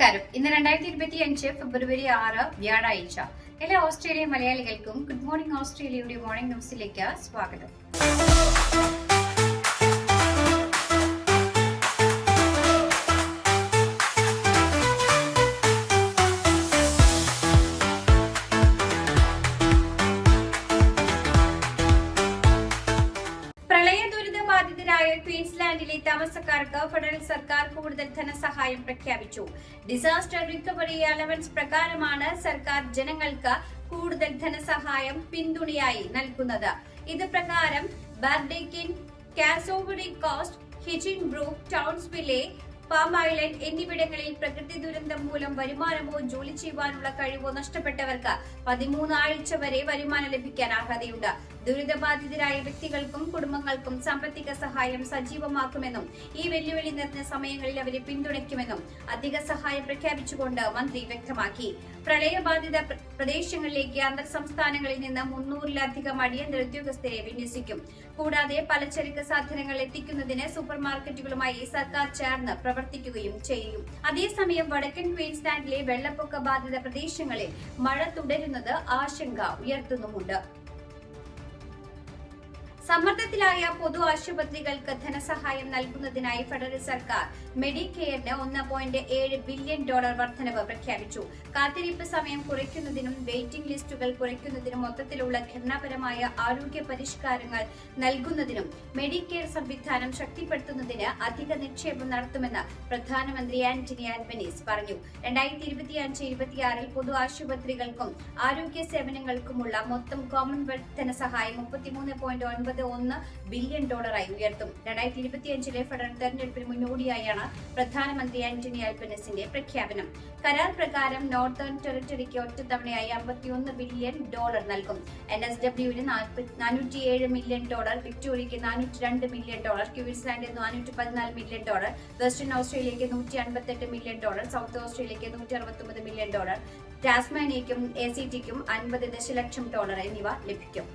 നമസ്കാരം. ഇന്ന് 2025 ഫെബ്രുവരി 6 വ്യാഴാഴ്ച. എല്ലാ ഓസ്ട്രേലിയൻ മലയാളികൾക്കും ഗുഡ് മോർണിംഗ് ഓസ്ട്രേലിയയുടെ മോർണിംഗ് ന്യൂസിലേക്ക് സ്വാഗതം. ബാധിതരായ ക്വീൻസ്ലാൻഡിലെ താമസക്കാർക്ക് ഫെഡറൽ സർക്കാർ കൂടുതൽ ധനസഹായം പ്രഖ്യാപിച്ചു. ഡിസാസ്റ്റർ റിക്കവറി അലവൻസ് പ്രകാരമാണ് സർക്കാർ ജനങ്ങൾക്ക് കൂടുതൽ ധനസഹായം പിന്തുണയായി നൽകുന്നത്. ഇത് പ്രകാരം ബാർഡേക്കിൻ, കാസോവറി കോസ്റ്റ്, ഹിച്ചിൻബ്രൂക്ക്, ടൗൺസ്വില്ലെ, പാം ഐലൻഡ് എന്നിവിടങ്ങളിൽ പ്രകൃതി ദുരന്തം മൂലം വരുമാനമോ ജോലി ചെയ്യുവാനുള്ള കഴിവോ നഷ്ടപ്പെട്ടവർക്ക് 13 ആഴ്ച വരെ വരുമാനം ലഭിക്കാൻ അർഹതയുണ്ട്. ദുരിതബാധിതരായ വ്യക്തികൾക്കും കുടുംബങ്ങൾക്കും സാമ്പത്തിക സഹായം സജീവമാക്കുമെന്നും ഈ വെല്ലുവിളി നിറഞ്ഞ സമയങ്ങളിൽ അവരെ പിന്തുണയ്ക്കുമെന്നും അധിക സഹായം പ്രഖ്യാപിച്ചുകൊണ്ട് മന്ത്രി വ്യക്തമാക്കി. പ്രളയബാധിത പ്രദേശങ്ങളിലേക്ക് അന്തർ സംസ്ഥാനങ്ങളിൽ നിന്ന് 300-ലധികം അടിയന്തര ഉദ്യോഗസ്ഥരെ വിന്യസിക്കും. കൂടാതെ പലചരക്ക് സാധനങ്ങൾ എത്തിക്കുന്നതിന് സൂപ്പർ മാർക്കറ്റുകളുമായി സർക്കാർ ചേർന്ന് പ്രവർത്തിക്കുകയും ചെയ്യും. അതേസമയം വടക്കൻ ക്വീൻസ്ലാൻഡിലെ വെള്ളപ്പൊക്ക ബാധിത പ്രദേശങ്ങളിൽ മഴ തുടരുന്നത് ആശങ്ക ഉയർത്തുന്നുമുണ്ട്. സമ്മർദ്ദത്തിലായ പൊതു ആശുപത്രികൾക്ക് ധനസഹായം നൽകുന്നതിനായി ഫെഡറൽ സർക്കാർ മെഡിക്കെയറിന് $1.7 ബില്യൺ വർധനവ് പ്രഖ്യാപിച്ചു. കാത്തിരിപ്പ് സമയം കുറയ്ക്കുന്നതിനും വെയിറ്റിംഗ് ലിസ്റ്റുകൾ കുറയ്ക്കുന്നതിനും മൊത്തത്തിലുള്ള ഘടനാപരമായ ആരോഗ്യ പരിഷ്കാരങ്ങൾ നൽകുന്നതിനും മെഡിക്കെയർ സംവിധാനം ശക്തിപ്പെടുത്തുന്നതിന് അധിക നിക്ഷേപം നടത്തുമെന്ന് പ്രധാനമന്ത്രി ആന്റണി ആൽബനീസ് പറഞ്ഞു. 2025-26 പൊതു ആശുപത്രികൾക്കും ആരോഗ്യ സേവനങ്ങൾക്കുമുള്ള മൊത്തം കോമൺവെൽത്ത് ധനസഹായം $33.91 ബില്യൺ ഉയർത്തും. 2025 ഫെഡറൽ തെരഞ്ഞെടുപ്പിന് മുന്നോടിയായാണ് പ്രധാനമന്ത്രി ആന്റണി ആൽബനീസിന്റെ പ്രഖ്യാപനം. കരാർ പ്രകാരം നോർത്തേൺ ടെറിട്ടറിക്ക് ഒറ്റത്തവണയായി $51 ബില്യൺ നൽകും. NSWന് $407 മില്യൺ, വിക്ടോറിയയ്ക്ക് $402 മില്യൺ, ക്വീൻസ്ലാൻഡിന് $414 മില്യൺ, വെസ്റ്റേൺ ഓസ്ട്രേലിയയ്ക്ക് $158 മില്യൺ, സൗത്ത് ഓസ്ട്രേലിയയ്ക്ക് $169 മില്യൺ, ടാസ്മാനിയയ്ക്കും ACTയ്ക്കും $50 ദശലക്ഷം എന്നിവ ലഭിക്കും.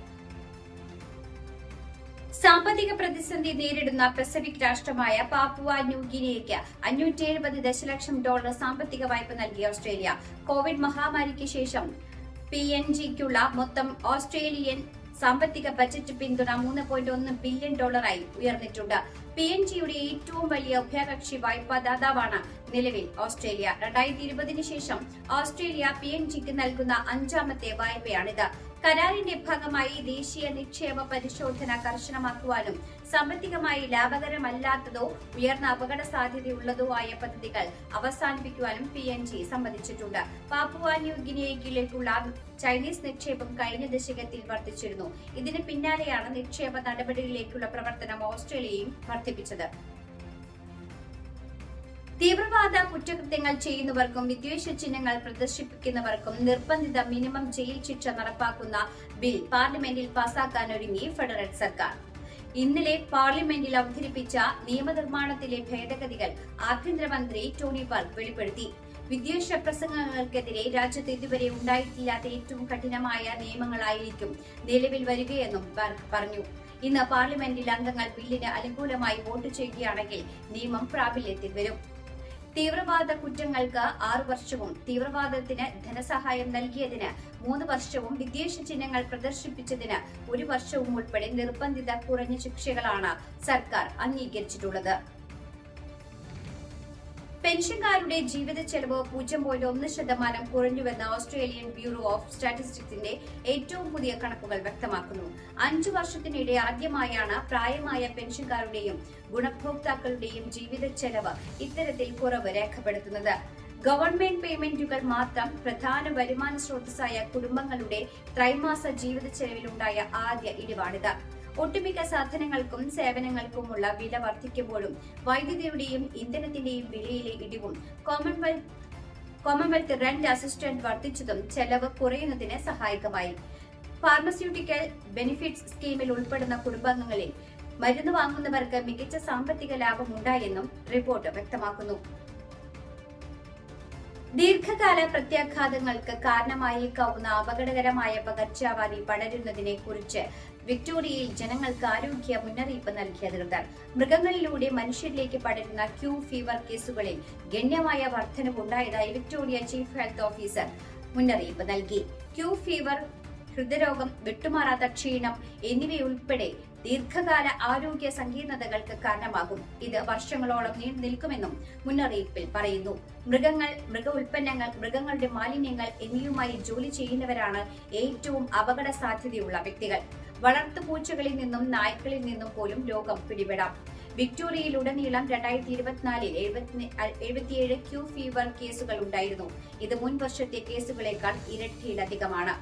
സാമ്പത്തിക പ്രതിസന്ധി നേരിടുന്ന പസഫിക് രാഷ്ട്രമായ പാപ്പുവ ന്യൂഗിനിയയ്ക്ക് $570 ദശലക്ഷം സാമ്പത്തിക വായ്പ നൽകിയ ഓസ്ട്രേലിയ. കോവിഡ് മഹാമാരിക്ക് ശേഷം PNGയ്ക്കുള്ള മൊത്തം ഓസ്ട്രേലിയൻ സാമ്പത്തിക ബജറ്റ് പിന്തുണ $3.1 ബില്യൺ ഉയർന്നിട്ടുണ്ട്. PNGയുടെ ഏറ്റവും വലിയ ഉഭയകക്ഷി വായ്പാ ദാതാവാണ് നിലവിൽ ഓസ്ട്രേലിയ. 2020 ശേഷം ഓസ്ട്രേലിയ PNGക്ക് നൽകുന്ന 5ാമത്തെ വായ്പയാണിത്. കരാറിന്റെ ഭാഗമായി ദേശീയ നിക്ഷേപ പരിശോധന കർശനമാക്കുവാനും സാമ്പത്തികമായി ലാഭകരമല്ലാത്തതോ ഉയർന്ന അപകട സാധ്യതയുള്ളതോ ആയ പദ്ധതികൾ അവസാനിപ്പിക്കുവാനും PNG സമ്മതിച്ചിട്ടുണ്ട്. പാപ്പുവ ന്യൂഗിനിയയിലേക്കുള്ള ചൈനീസ് നിക്ഷേപം കഴിഞ്ഞ ദശകത്തിൽ വർദ്ധിച്ചിരുന്നു. ഇതിന് പിന്നാലെയാണ് നിക്ഷേപ നടപടികളിലേക്കുള്ള പ്രവർത്തനം ഓസ്ട്രേലിയയും വർദ്ധിപ്പിച്ചത്. തീവ്രവാദ കുറ്റകൃത്യങ്ങൾ ചെയ്യുന്നവർക്കും വിദ്വേഷ ചിഹ്നങ്ങൾ പ്രദർശിപ്പിക്കുന്നവർക്കും നിർബന്ധിത മിനിമം ജയിൽ ശിക്ഷ നടപ്പാക്കുന്ന ബിൽ പാർലമെന്റിൽ പാസാക്കാനൊരുങ്ങി ഫെഡറൽ സർക്കാർ. ഇന്നലെ പാർലമെന്റിൽ അവതരിപ്പിച്ച നിയമനിർമ്മാണത്തിലെ ഭേദഗതികൾ ആഭ്യന്തരമന്ത്രി ടോണി ബർഗ് വെളിപ്പെടുത്തി. വിദ്വേഷ പ്രസംഗങ്ങൾക്കെതിരെ രാജ്യത്ത് ഇതുവരെ ഉണ്ടായിട്ടില്ലാത്ത ഏറ്റവും കഠിനമായ നിയമങ്ങളായിരിക്കും നിലവിൽ വരികയെന്നും ബർഗ് പറഞ്ഞു. ഇന്ന് പാർലമെന്റിൽ അംഗങ്ങൾ ബില്ലിന് അനുകൂലമായി വോട്ട് ചെയ്യുകയാണെങ്കിൽ നിയമം പ്രാബല്യത്തിൽ വരും. തീവ്രവാദ കുറ്റങ്ങൾക്ക് 6 വർഷവും തീവ്രവാദത്തിന് ധനസഹായം നൽകിയതിന് 3 വർഷവും വിദ്വേഷ ചിഹ്നങ്ങൾ പ്രദർശിപ്പിച്ചതിന് 1 വർഷവും ഉൾപ്പെടെ നിർബന്ധിത കുറഞ്ഞ ശിക്ഷകളാണ് സർക്കാർ അംഗീകരിച്ചിട്ടുള്ളത്. പെൻഷൻകാരുടെ ജീവിത ചെലവ് 0.1% കുറഞ്ഞുവെന്ന് ഓസ്ട്രേലിയൻ ബ്യൂറോ ഓഫ് സ്റ്റാറ്റിസ്റ്റിക്സിന്റെ ഏറ്റവും പുതിയ കണക്കുകൾ വ്യക്തമാക്കുന്നു. 5 വർഷത്തിനിടെ ആദ്യമായാണ് പ്രായമായ പെൻഷൻകാരുടെയും ഗുണഭോക്താക്കളുടെയും ജീവിത ചെലവ് ഇത്തരത്തിൽ കുറവ് രേഖപ്പെടുത്തുന്നത്. ഗവൺമെന്റ് പേയ്മെന്റുകൾ മാത്രം പ്രധാന വരുമാന സ്രോതസ്സായ കുടുംബങ്ങളുടെ ത്രൈമാസ ജീവിത ചെലവിലുണ്ടായ ആദ്യ ഇടിവാണിത്. ഒട്ടുമിക്ക സാധനങ്ങൾക്കും സേവനങ്ങൾക്കുമുള്ള വില വർദ്ധിക്കുമ്പോഴും വൈദ്യുതിയുടെയും ഇന്ധനത്തിന്റെയും വിലയിലെ ഇടിവും കോമൺവെൽത്ത് റെന്റ് അസിസ്റ്റന്റ് വർദ്ധിച്ചതും ചെലവ് കുറയുന്നതിന് സഹായകമായി. ഫാർമസ്യൂട്ടിക്കൽ ബെനിഫിറ്റ്സ് സ്കീമിൽ ഉൾപ്പെടുന്ന കുടുംബാംഗങ്ങളിൽ മരുന്ന് വാങ്ങുന്നവർക്ക് മികച്ച സാമ്പത്തിക ലാഭം ഉണ്ടായെന്നും റിപ്പോർട്ട് വ്യക്തമാക്കുന്നു. ദീർഘകാല പ്രത്യാഘാതങ്ങൾക്ക് കാരണമായേക്കാവുന്ന അപകടകരമായ പകർച്ചവ്യാധി പടരുന്നതിനെ കുറിച്ച് വിക്ടോറിയയിൽ ജനങ്ങൾക്ക് ആരോഗ്യ മുന്നറിയിപ്പ് നൽകിയ അധികൃതർ. മൃഗങ്ങളിലൂടെ മനുഷ്യരിലേക്ക് പടരുന്ന ക്യൂ ഫീവർ കേസുകളിൽ ഗണ്യമായ വർധനവുണ്ടായതായി വിക്ടോറിയ ചീഫ് ഹെൽത്ത് ഓഫീസർ മുന്നറിയിപ്പ് നൽകി. ക്യൂ ഫീവർ ഹൃദ്രോഗം, വിട്ടുമാറാത്ത ക്ഷീണം എന്നിവയുൾപ്പെടെ ദീർഘകാല ആരോഗ്യ സങ്കീർണതകൾക്ക് കാരണമാകും. ഇത് വർഷങ്ങളോളം നീണ്ടു നിൽക്കുമെന്നും മുന്നറിയിപ്പിൽ പറയുന്നു. മൃഗങ്ങൾ, മൃഗ ഉൽപ്പന്നങ്ങൾ, മൃഗങ്ങളുടെ മാലിന്യങ്ങൾ എന്നിവയുമായി ജോലി ചെയ്യുന്നവരാണ് ഏറ്റവും അപകട സാധ്യതയുള്ള വ്യക്തികൾ. വളർത്തുപൂച്ചകളിൽ നിന്നും നായ്ക്കളിൽ നിന്നും പോലും രോഗം പിടിപെടാം. വിക്ടോറിയയിലുടനീളം 2024 77 ക്യൂ ഫീവർ കേസുകൾ ഉണ്ടായിരുന്നു. ഇത് മുൻ വർഷത്തെ കേസുകളേക്കാൾ ഇരട്ടിയിലധികമാണ്.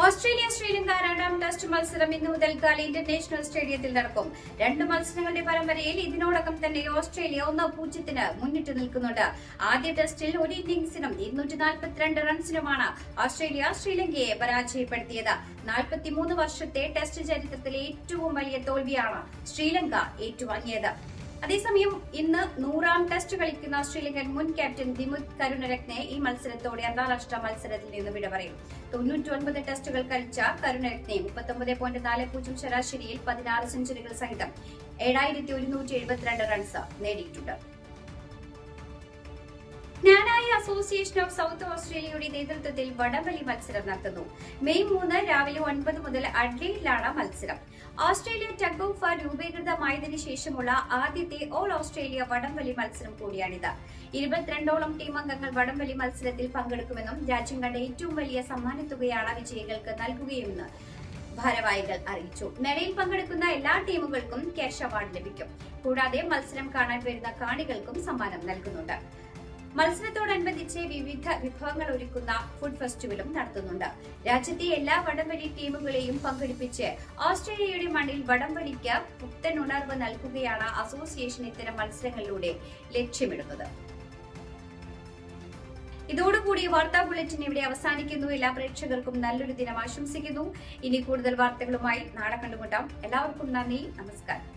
ഓസ്ട്രേലിയ ശ്രീലങ്ക രണ്ടാം ടെസ്റ്റ് മത്സരം ഇന്നു മുതൽ കാലി ഇന്റർനാഷണൽ സ്റ്റേഡിയത്തിൽ നടക്കും. 2 മത്സരങ്ങളുടെ പരമ്പരയിൽ ഇതിനോടകം തന്നെ ഓസ്ട്രേലിയ 1-0 മുന്നിട്ട് നിൽക്കുന്നുണ്ട്. ആദ്യ ടെസ്റ്റിൽ ഒരു ഇന്നിംഗ്സിനും 242 റൺസിനുമാണ് ഓസ്ട്രേലിയ ശ്രീലങ്കയെ പരാജയപ്പെടുത്തിയത്. 43 വർഷത്തെ ടെസ്റ്റ് ചരിത്രത്തിലെ ഏറ്റവും വലിയ തോൽവിയാണ് ശ്രീലങ്ക ഏറ്റുവാങ്ങിയത്. അതേസമയം ഇന്ന് 100ാം ടെസ്റ്റ് കളിക്കുന്ന ശ്രീലങ്കൻ മുൻ ക്യാപ്റ്റൻ ദിമുത് കരുണരത്നെ ഈ മത്സരത്തോടെ അന്താരാഷ്ട്ര മത്സരത്തിൽ നിന്ന് വിട പറയും. 99 ടെസ്റ്റുകൾ കളിച്ച കരുണരത്നെ 39.40 ശരാശരിയിൽ 16 സെഞ്ചുറികൾ സഹിതം 7172 റൺസ് നേടിയിട്ടുണ്ട്. ജ്ഞാനായ അസോസിയേഷൻ ഓഫ് സൗത്ത് ഓസ്ട്രേലിയയുടെ നേതൃത്വത്തിൽ വടംവലി മത്സരം നടത്തുന്നു. മെയ് 3 രാവിലെ 9 മുതൽ അഡ്ലൈഡിലാണ് മത്സരം. ഓസ്ട്രേലിയ ടഗ് ഓഫ് വാർ രൂപീകൃതമായതിനു ശേഷമുള്ള ആദ്യത്തെ ഓൾ ഓസ്ട്രേലിയ വടംവലി മത്സരം കൂടിയാണിത്. 22ഓളം ടീം അംഗങ്ങൾ വടംവലി മത്സരത്തിൽ പങ്കെടുക്കുമെന്നും രാജ്യം കണ്ട ഏറ്റവും വലിയ സമ്മാനത്തുകയാണ് വിജയികൾക്ക് നൽകുകയുമെന്ന് ഭാരവാഹികൾ അറിയിച്ചു. മേളയിൽ പങ്കെടുക്കുന്ന എല്ലാ ടീമുകൾക്കും ക്യാഷ് അവാർഡ് ലഭിക്കും. കൂടാതെ മത്സരം കാണാൻ വരുന്ന കാണികൾക്കും സമ്മാനം നൽകുന്നുണ്ട്. മത്സരത്തോടനുബന്ധിച്ച് വിവിധ വിഭവങ്ങൾ ഒരുക്കുന്ന ഫുഡ് ഫെസ്റ്റിവലും നടത്തുന്നുണ്ട്. രാജ്യത്തെ എല്ലാ വടംവലി ടീമുകളെയും പങ്കെടുപ്പിച്ച് ഓസ്ട്രേലിയയുടെ മണ്ണിൽ വടംവലിക്ക് പുത്തൻ ഉണർവ് നൽകുകയാണ് അസോസിയേഷൻ ഇത്തരം മത്സരങ്ങളിലൂടെ ലക്ഷ്യമിടുന്നത്. ഇതോടുകൂടി വാർത്താ ബുള്ളറ്റിൻ ഇവിടെ അവസാനിക്കുന്നു. എല്ലാ പ്രേക്ഷകർക്കും നല്ലൊരു ദിനം ആശംസിക്കുന്നു. ഇനി കൂടുതൽ വാർത്തകളുമായി നാളെ കണ്ടുമുട്ടാം. എല്ലാവർക്കും നന്ദി, നമസ്കാരം.